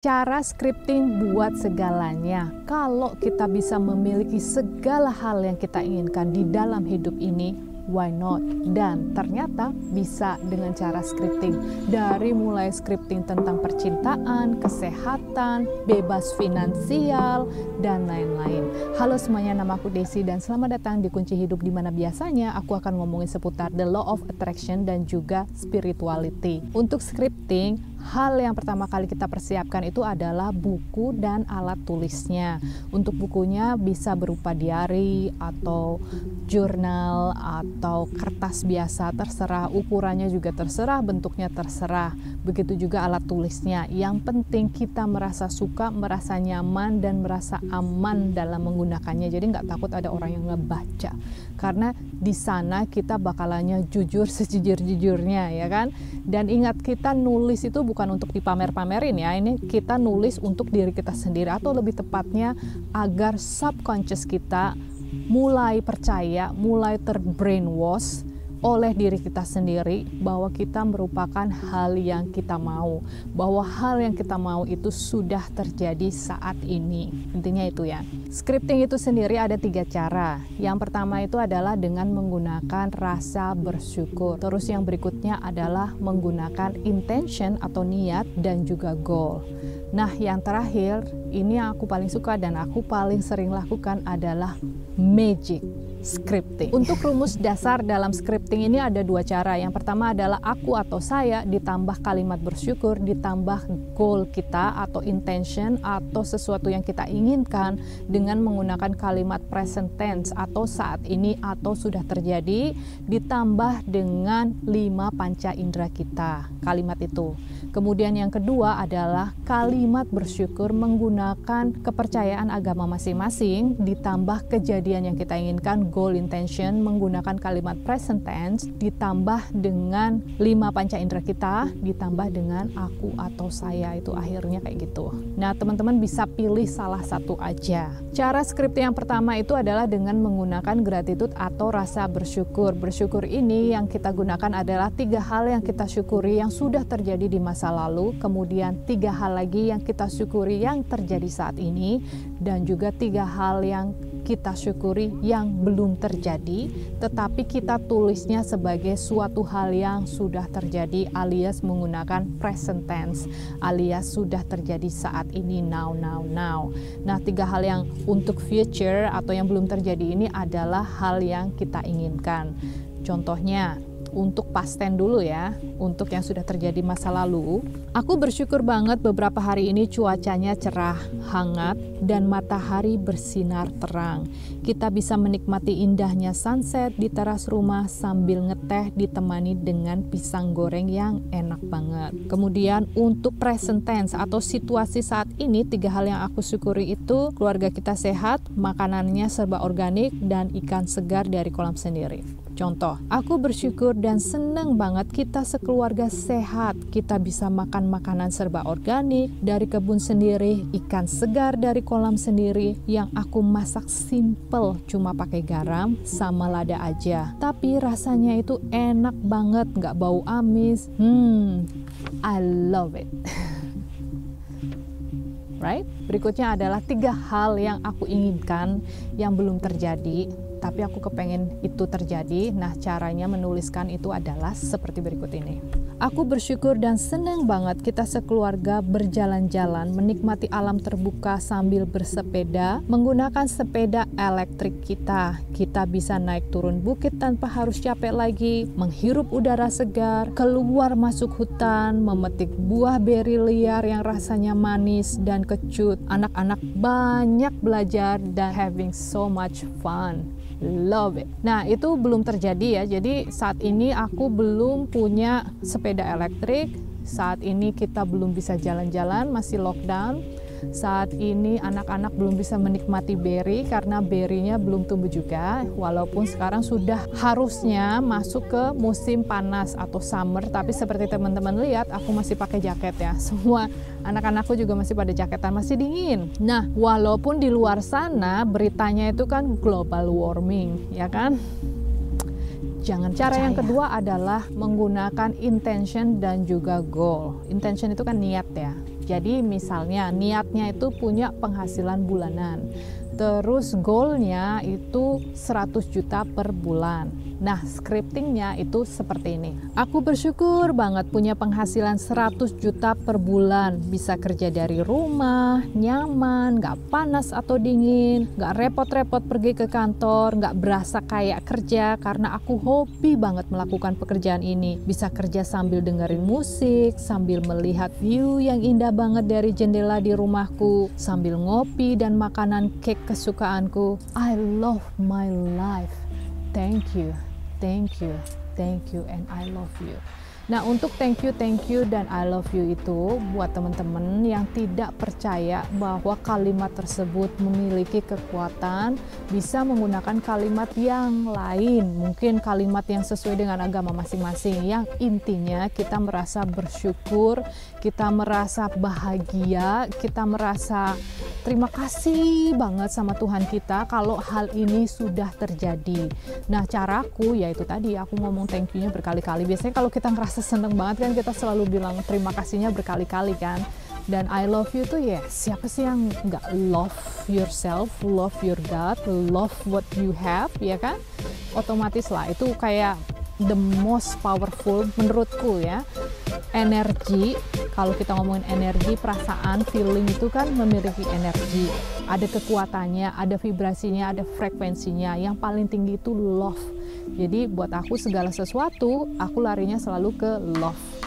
Cara scripting buat segalanya. Kalau kita bisa memiliki segala hal yang kita inginkan di dalam hidup ini, why not? Dan ternyata bisa dengan cara scripting. Dari mulai scripting tentang percintaan, kesehatan, bebas finansial, dan lain-lain. Halo semuanya, nama aku Desi dan selamat datang di Kunci Hidup, di mana biasanya aku akan ngomongin seputar the law of attraction dan juga spirituality. Untuk scripting, hal yang pertama kali kita persiapkan itu adalah buku dan alat tulisnya. Untuk bukunya bisa berupa diary atau jurnal atau kertas biasa, terserah, ukurannya juga terserah, bentuknya terserah. Begitu juga alat tulisnya. Yang penting kita merasa suka, merasa nyaman, dan merasa aman dalam menggunakannya. Jadi nggak takut ada orang yang ngebaca. Karena di sana kita bakalannya jujur sejujur-jujurnya, ya kan? Dan ingat, kita nulis itu bukan untuk dipamer-pamerin ya, ini kita nulis untuk diri kita sendiri, atau lebih tepatnya agar subconscious kita mulai percaya, mulai terbrainwash oleh diri kita sendiri bahwa kita merupakan hal yang kita mau, bahwa hal yang kita mau itu sudah terjadi saat ini. Intinya itu ya. Scripting itu sendiri ada 3 cara. Yang pertama itu adalah dengan menggunakan rasa bersyukur. Terus yang berikutnya adalah menggunakan intention atau niat dan juga goal. Nah, yang terakhir ini yang aku paling suka dan aku paling sering lakukan adalah magic scripting. Untuk rumus dasar dalam scripting ini ada 2 cara. Yang pertama adalah aku atau saya ditambah kalimat bersyukur, ditambah goal kita atau intention atau sesuatu yang kita inginkan dengan menggunakan kalimat present tense atau saat ini atau sudah terjadi, ditambah dengan 5 panca indera kita, kalimat itu. Kemudian yang kedua adalah kalimat bersyukur menggunakan kepercayaan agama masing-masing, ditambah kejadian yang kita inginkan, goal, intention, menggunakan kalimat present tense, ditambah dengan 5 panca indera kita, ditambah dengan aku atau saya, itu akhirnya kayak gitu. Nah, teman-teman bisa pilih salah satu aja. Cara scripting yang pertama itu adalah dengan menggunakan gratitude atau rasa bersyukur. Bersyukur ini yang kita gunakan adalah 3 hal yang kita syukuri yang sudah terjadi di masa lalu, kemudian 3 hal lagi yang kita syukuri yang terjadi saat ini, dan juga 3 hal yang kita syukuri yang belum terjadi, tetapi kita tulisnya sebagai suatu hal yang sudah terjadi, alias menggunakan present tense, alias sudah terjadi saat ini, now. Nah, 3 hal yang untuk future atau yang belum terjadi ini adalah hal yang kita inginkan. Contohnya, untuk past tense dulu ya, untuk yang sudah terjadi masa lalu, aku bersyukur banget beberapa hari ini cuacanya cerah, hangat, dan matahari bersinar terang. Kita bisa menikmati indahnya sunset di teras rumah sambil ngeteh ditemani dengan pisang goreng yang enak banget. Kemudian untuk present tense atau situasi saat ini, 3 hal yang aku syukuri itu keluarga kita sehat, makanannya serba organik, dan ikan segar dari kolam sendiri. Contoh, aku bersyukur dan senang banget kita sekeluarga sehat. Kita bisa makan makanan serba organik dari kebun sendiri, ikan segar dari kolam sendiri yang aku masak simple, cuma pakai garam sama lada aja. Tapi rasanya itu enak banget, nggak bau amis. I love it. Right? Berikutnya adalah 3 hal yang aku inginkan yang belum terjadi, tapi aku kepengen itu terjadi. Nah, caranya menuliskan itu adalah seperti berikut ini. Aku bersyukur dan senang banget kita sekeluarga berjalan-jalan, menikmati alam terbuka sambil bersepeda, menggunakan sepeda elektrik kita. Kita bisa naik turun bukit tanpa harus capek lagi, menghirup udara segar, keluar masuk hutan, memetik buah beri liar yang rasanya manis dan kecut. Anak-anak banyak belajar dan having so much fun. Love it. Nah, itu belum terjadi ya. Jadi saat ini aku belum punya sepeda elektrik. Saat ini kita belum bisa jalan-jalan, masih lockdown. Saat ini anak-anak belum bisa menikmati beri karena berinya belum tumbuh juga. Walaupun sekarang sudah harusnya masuk ke musim panas atau summer, tapi seperti teman-teman lihat, aku masih pakai jaket ya. Semua anak-anakku juga masih pada jaketan, masih dingin. Nah, walaupun di luar sana beritanya itu kan global warming, ya kan? Jangan percaya. Cara yang kedua adalah menggunakan intention dan juga goal. Intention itu kan niat ya. Jadi misalnya niatnya itu punya penghasilan bulanan, terus goalnya itu 100 juta per bulan. Nah, scriptingnya itu seperti ini. Aku bersyukur banget punya penghasilan 100 juta per bulan. Bisa kerja dari rumah, nyaman, gak panas atau dingin, gak repot-repot pergi ke kantor, gak berasa kayak kerja karena aku hobi banget melakukan pekerjaan ini. Bisa kerja sambil dengerin musik, sambil melihat view yang indah banget dari jendela di rumahku, sambil ngopi dan makanan cake kesukaanku. I love my life. Thank you. Thank you, thank you, and I love you. Nah, untuk thank you, dan I love you itu buat teman-teman yang tidak percaya bahwa kalimat tersebut memiliki kekuatan, bisa menggunakan kalimat yang lain, mungkin kalimat yang sesuai dengan agama masing-masing, yang intinya kita merasa bersyukur, kita merasa bahagia, kita merasa terima kasih banget sama Tuhan kita kalau hal ini sudah terjadi. Nah, caraku yaitu tadi aku ngomong thank you-nya berkali-kali. Biasanya kalau kita ngerasa seneng banget kan kita selalu bilang terima kasihnya berkali-kali kan. Dan I love you tuh ya, siapa sih yang nggak love yourself, love your God, love what you have, ya kan? Otomatis lah, itu kayak the most powerful menurutku ya. Energi, kalau kita ngomongin energi, perasaan, feeling itu kan memiliki energi. Ada kekuatannya, ada vibrasinya, ada frekuensinya. Yang paling tinggi itu love. Jadi buat aku segala sesuatu, aku larinya selalu ke love.